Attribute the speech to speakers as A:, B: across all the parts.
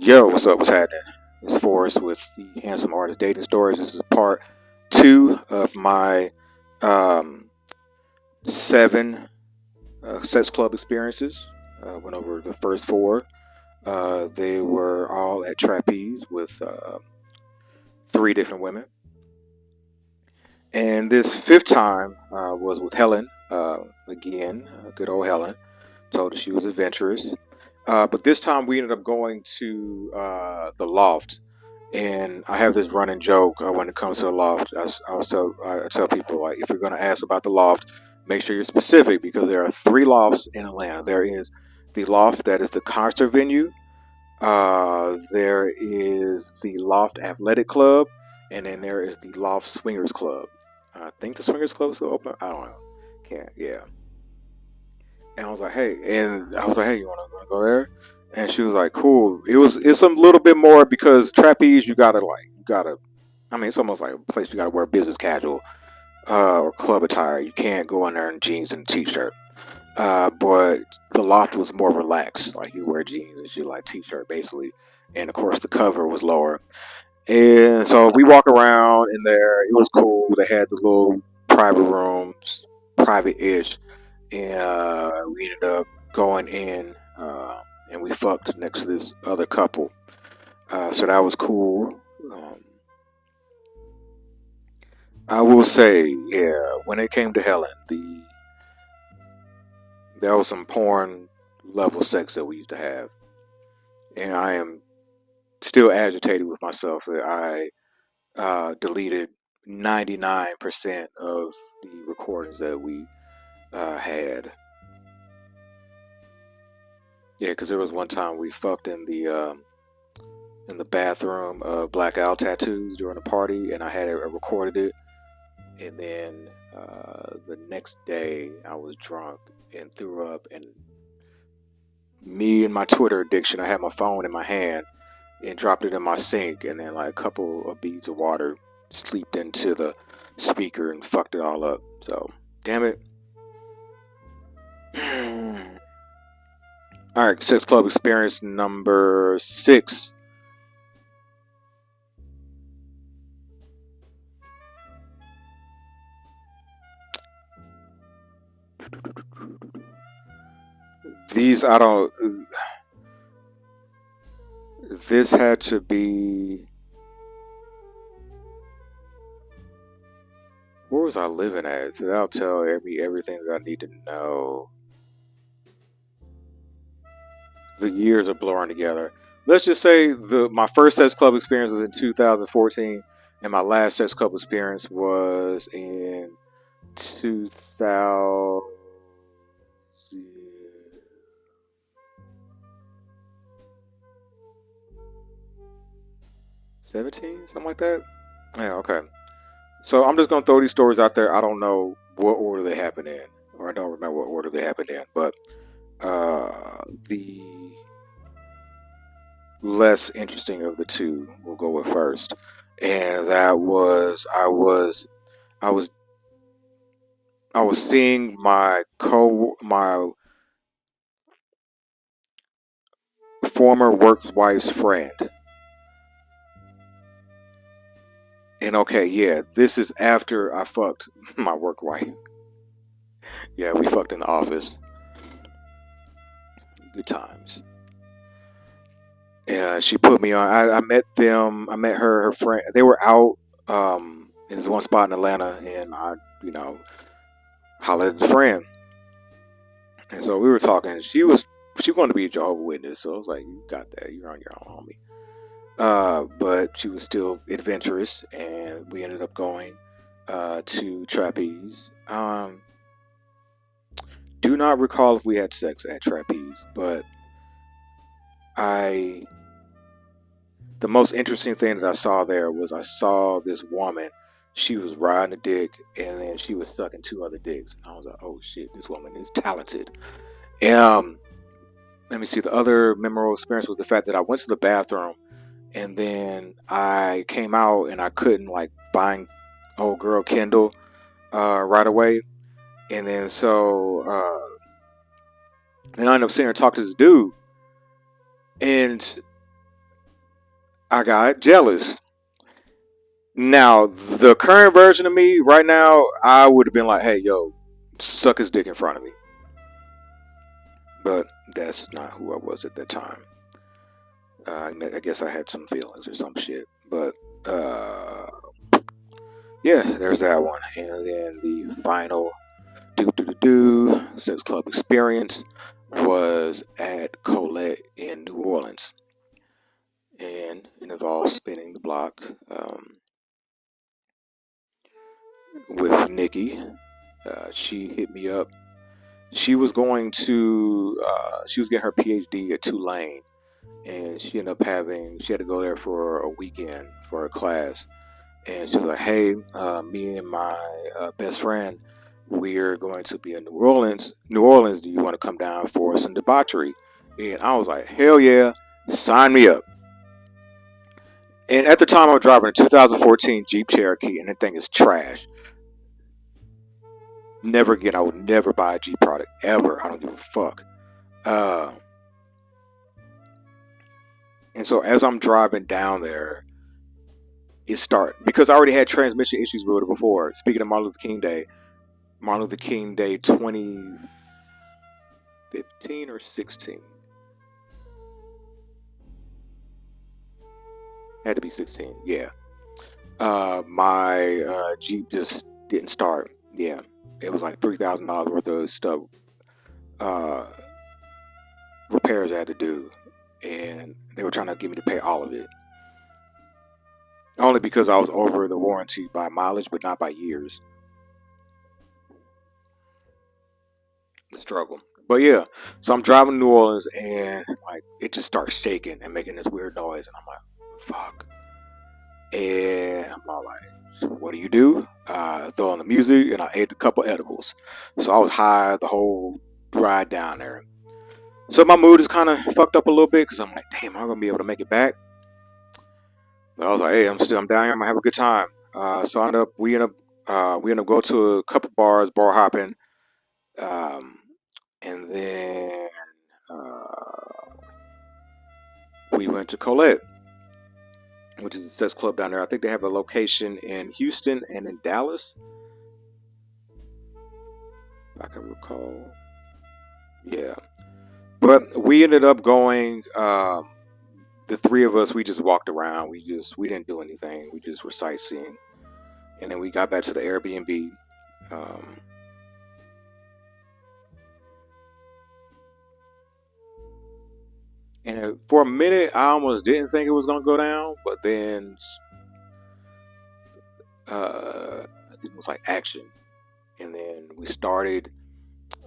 A: Yo, what's up? What's happening? It's Forrest with the Handsome Artist Dating Stories. This is part two of my um, seven sex club experiences. Went over the first four. They were all at Trapeze with three different women. And this fifth time was with Helen. Again, good old Helen. Told her she was adventurous. But this time we ended up going to the loft. And I have this running joke when it comes to the loft. I tell people, like, if you're going to ask about the loft, make sure you're specific because there are three lofts in Atlanta. There is the loft that is the concert venue. There is the Loft Athletic Club, and then there is the Loft Swingers Club. I think the Swingers Club is still open. I don't know. Can't. Yeah. And I was like, hey, you want to go there? And she was like, cool. It's a little bit more because trapeze, you gotta. I mean, it's almost like a place you gotta wear business casual or club attire. You can't go in there in jeans and a t-shirt. But the loft was more relaxed. Like you wear jeans and you like t-shirt basically. And of course, the cover was lower. And so we walk around in there. It was cool. They had the little private rooms, private-ish, and we ended up going in and we fucked next to this other couple. So that was cool. I will say, yeah, when it came to Helen, there was some porn level sex that we used to have, and I am still agitated with myself that I deleted 99% of the recordings that we had. Yeah, because there was one time we fucked in the bathroom of Black Owl tattoos during a party, and I had it recorded it. And then the next day, I was drunk and threw up. And me and my Twitter addiction, I had my phone in my hand and dropped it in my sink, and then like a couple of beads of water seeped into the speaker and fucked it all up. So, damn it. All right, sex club experience number 6. These I don't. This had to be. Where was I living at? So that'll tell me everything that I need to know. The years are blurring together. Let's just say my first sex club experience was in 2014, and my last sex club experience was in 2017, something like that. Yeah, okay. So I'm just gonna throw these stories out there. I don't know what order they happened in, or I don't remember what order they happened in, but the less interesting of the two we'll go with first, and that was I was I was seeing my former work wife's friend. And okay, yeah, this is after I fucked my work wife. Yeah, we fucked in the office. Good times. And she put me on. I met them. I met her friend. They were out in this one spot in Atlanta, and I, you know, hollered at a friend. And so we were talking. She wanted to be a Jehovah's Witness, so I was like, "You got that. You're on your own, homie." But she was still adventurous, and we ended up going to Trapeze. Do not recall if we had sex at Trapeze, but I the most interesting thing that I saw there was I saw this woman. She was riding a dick, and then she was sucking two other dicks. And I was like, "Oh shit, this woman is talented." Um, Let me see. The other memorable experience was the fact that I went to the bathroom, and then I came out and I couldn't like find old girl Kendall right away, and then I ended up seeing her talk to this dude, and I got jealous. Now, the current version of me right now, I would have been like, hey, yo, suck his dick in front of me. But that's not who I was at that time. I guess I had some feelings or some shit. But uh, yeah, there's that one. And then the final sex club experience was at Colette in New Orleans. And it involved spinning the block with Nikki. She hit me up. She was going to, she was getting her PhD at Tulane, and she ended up she had to go there for a weekend for a class. And she was like, hey, me and my best friend, we're going to be in New Orleans. New Orleans, do you want to come down for some debauchery? And I was like, hell yeah, sign me up. And at the time, I'm driving a 2014 Jeep Cherokee, and that thing is trash. Never again, I would never buy a Jeep product, ever. I don't give a fuck. Uh, and so as I'm driving down there, because I already had transmission issues with it before. Speaking of Martin Luther King Day 2015 or 16. Had to be 16, yeah. My Jeep just didn't start. Yeah, it was like $3,000 worth of stuff, uh, repairs I had to do, and they were trying to get me to pay all of it. Only because I was over the warranty by mileage, but not by years. The struggle. But yeah, so I'm driving to New Orleans, and like it just starts shaking and making this weird noise, and I'm like, fuck. And I'm all like, what do? Throw on the music, and I ate a couple edibles. So I was high the whole ride down there. So my mood is kind of fucked up a little bit because I'm like, damn, I'm gonna be able to make it back. But I was like, hey, I'm down here. I'm gonna have a good time. So we end up going to a couple bars, bar hopping, um, and then we went to Colette, which is a sex club down there. I think they have a location in Houston and in Dallas, if I can recall. Yeah, but we ended up going. The three of us, we just walked around. We didn't do anything. We just were sightseeing, and then we got back to the Airbnb. Um, and for a minute, I almost didn't think it was gonna go down, but then I think it was like action, and then we started.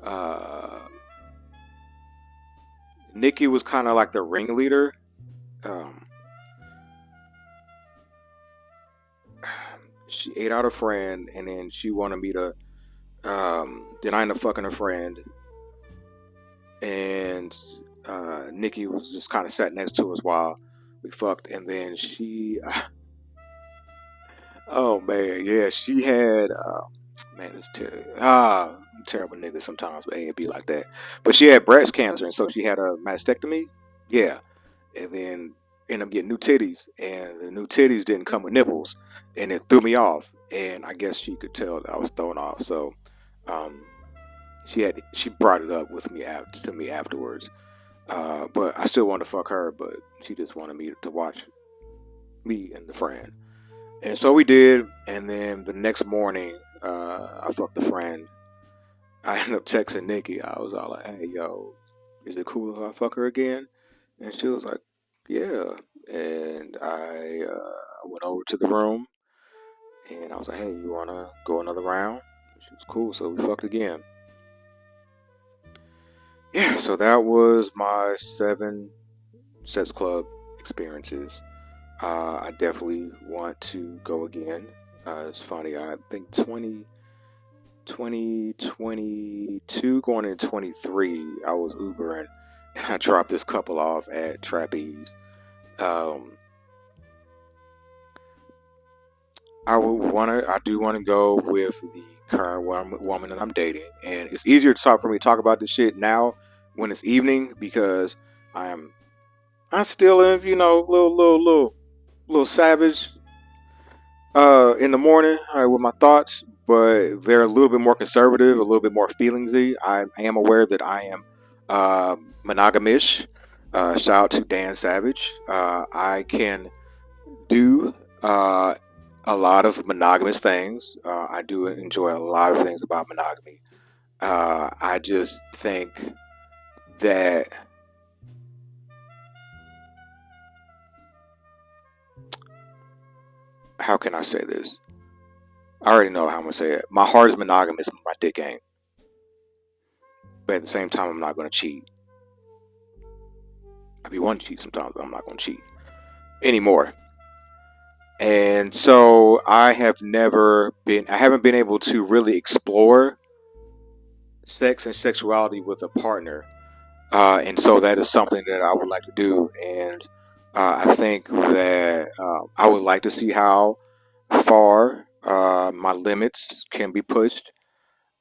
A: Uh, Nikki was kind of like the ringleader. Um, she ate out a friend, and then she wanted me to. Then I ended up fucking her friend, and Nikki was just kind of sat next to us while we fucked, and then oh man, yeah, she had, man, it's terrible nigga sometimes, but it'd be like that. But she had breast cancer, and so she had a mastectomy, yeah, and then ended up getting new titties, and the new titties didn't come with nipples, and it threw me off, and I guess she could tell that I was thrown off, so um, she brought it up with me to me afterwards. But I still wanted to fuck her, but she just wanted me to watch me and the friend. And so we did, and then the next morning, I fucked the friend. I ended up texting Nikki. I was all like, hey, yo, is it cool if I fuck her again? And she was like, yeah. And I went over to the room, and I was like, hey, you want to go another round? And she was cool, so we fucked again. Yeah, so that was my 7 sex club experiences. I definitely want to go again. It's funny, I think 2022 going into 23, I was Ubering and I dropped this couple off at Trapeze. Um, I do want to go with the current woman that I'm dating, and it's easier for me to talk about this shit now when it's evening because I still in, little. little savage in the morning with my thoughts, but they're a little bit more conservative, a little bit more feelingsy. I am aware that I am monogamish. Shout out to Dan Savage. I can do a lot of monogamous things. I do enjoy a lot of things about monogamy. I just think that, how can I say this? I already know how I'm gonna say it. My heart is monogamous, but my dick ain't. But at the same time, I'm not gonna cheat. I be wanting to cheat sometimes, but I'm not gonna cheat anymore. And so I haven't been able to really explore sex and sexuality with a partner. And so that is something that I would like to do. And I think that I would like to see how far my limits can be pushed.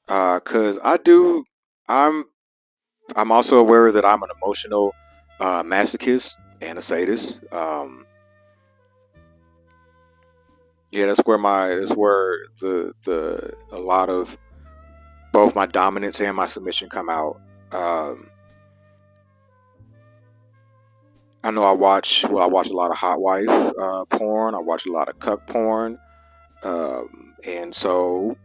A: Because I'm, I'm also aware that I'm an emotional masochist and a sadist. Yeah, that's where the a lot of both my dominance and my submission come out. Um, I know I watch a lot of hot wife porn. I watch a lot of cuck porn, and so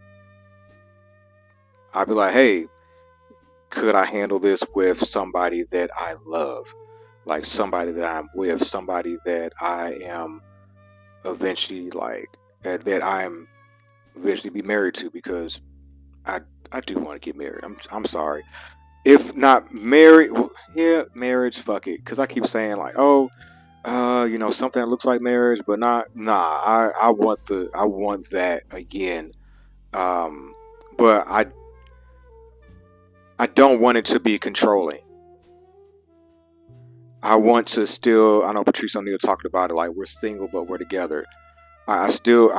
A: I'd be like, hey, could I handle this with somebody that I love, like somebody that I'm with, somebody that I am eventually that I'm eventually be married to, because I I do want to get married. I'm sorry. If not married, yeah, marriage, fuck it. Because I keep saying like, oh, something that looks like marriage, but not. Nah, I want that again. Um, but I don't want it to be controlling. I want to still. I know Patrice O'Neill talked about it. Like we're single, but we're together. I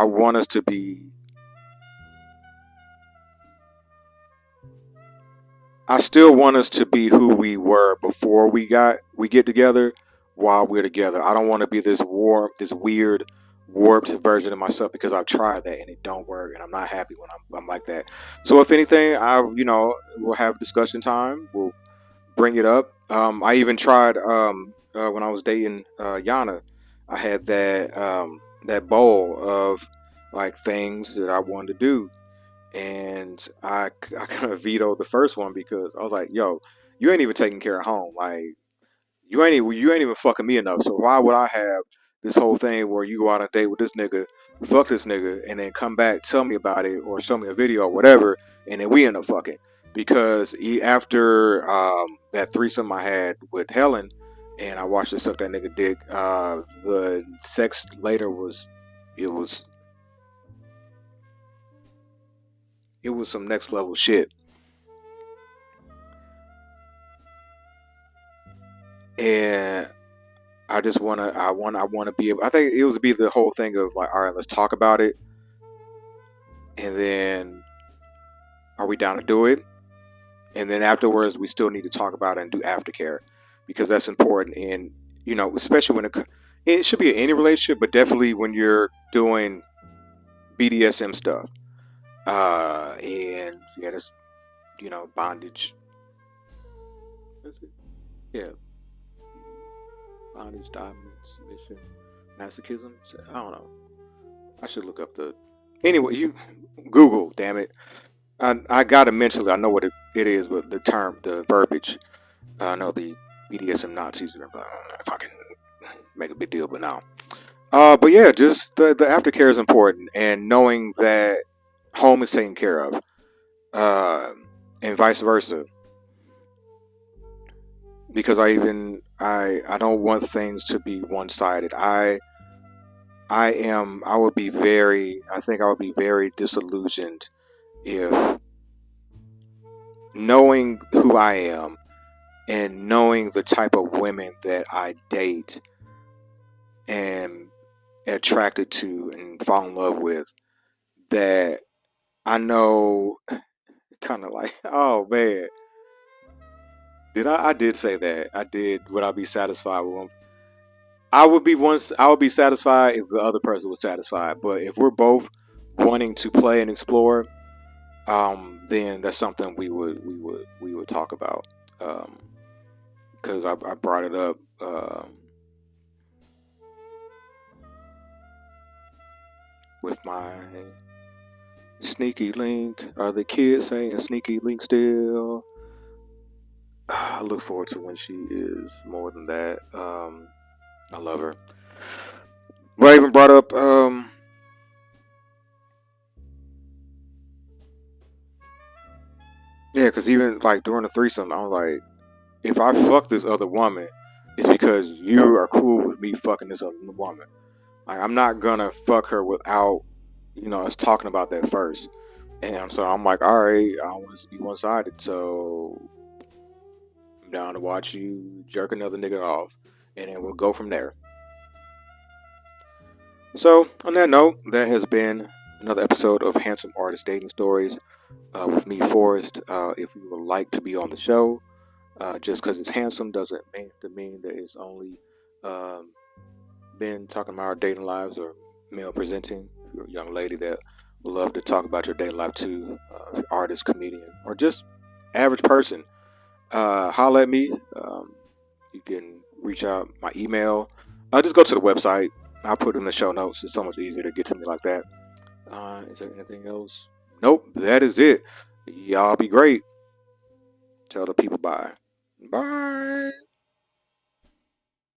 A: want us to be. I still want us to be who we were before we get together while we're together. I don't want to be this weird, warped version of myself because I've tried that and it don't work and I'm not happy when I'm like that. So if anything, we'll have discussion time. We'll bring it up. I even tried when I was dating Yana. I had that bowl of like things that I wanted to do, and I kind of vetoed the first one because I was like, "Yo, you ain't even taking care of home. Like, you ain't even fucking me enough. So why would I have this whole thing where you go out on a date with this nigga, fuck this nigga, and then come back, tell me about it, or show me a video or whatever, and then we end up fucking?" Because after that threesome I had with Helen, and I watched her suck that nigga dick, the sex later it was it was some next level shit. And I wanna be able. I think it was be the whole thing of like, all right, let's talk about it, and then are we down to do it? And then afterwards, we still need to talk about it and do aftercare because that's important. And especially it should be in any relationship, but definitely when you're doing BDSM stuff. And yeah, that's bondage. That's it. Yeah, bondage, dominance, submission, masochism. I don't know. I should look up the. Anyway, you Google, damn it. I got to mentally, I know what it is, but the verbiage, I know the BDSM Nazis, but if I can make a big deal, but now. But yeah, just the aftercare is important, and knowing that home is taken care of, uh, and vice versa. Because I don't want things to be one sided. I would be I think I would be very disillusioned if, knowing who I am and knowing the type of women that I date and attracted to and fall in love with, that I know kind of like, oh man, I did say that. I did, would I be satisfied with them? I would be satisfied if the other person was satisfied. But if we're both wanting to play and explore, then that's something we would talk about. Because I brought it up with my sneaky link. Are the kids saying sneaky link still? I look forward to when she is more than that. I love her. But I even brought up yeah, because even like during the threesome, I was like, if I fuck this other woman, it's because you are cool with me fucking this other woman. Like, I'm not gonna fuck her without us talking about that first. And so I'm like, all right, I don't want this to be one sided, so I'm down to watch you jerk another nigga off, and then we'll go from there. So on that note, that has been another episode of Handsome Artist Dating Stories with me, Forrest. If you would like to be on the show, just because it's handsome doesn't mean that it's only um, been talking about our dating lives or male presenting. If you're a young lady that would love to talk about your dating life too, artist, comedian, or just average person, holla at me. You can reach out my email. Just go to the website. I'll put it in the show notes. It's so much easier to get to me like that. Is there anything else? Nope, that is it. Y'all be great. Tell the people bye. Bye.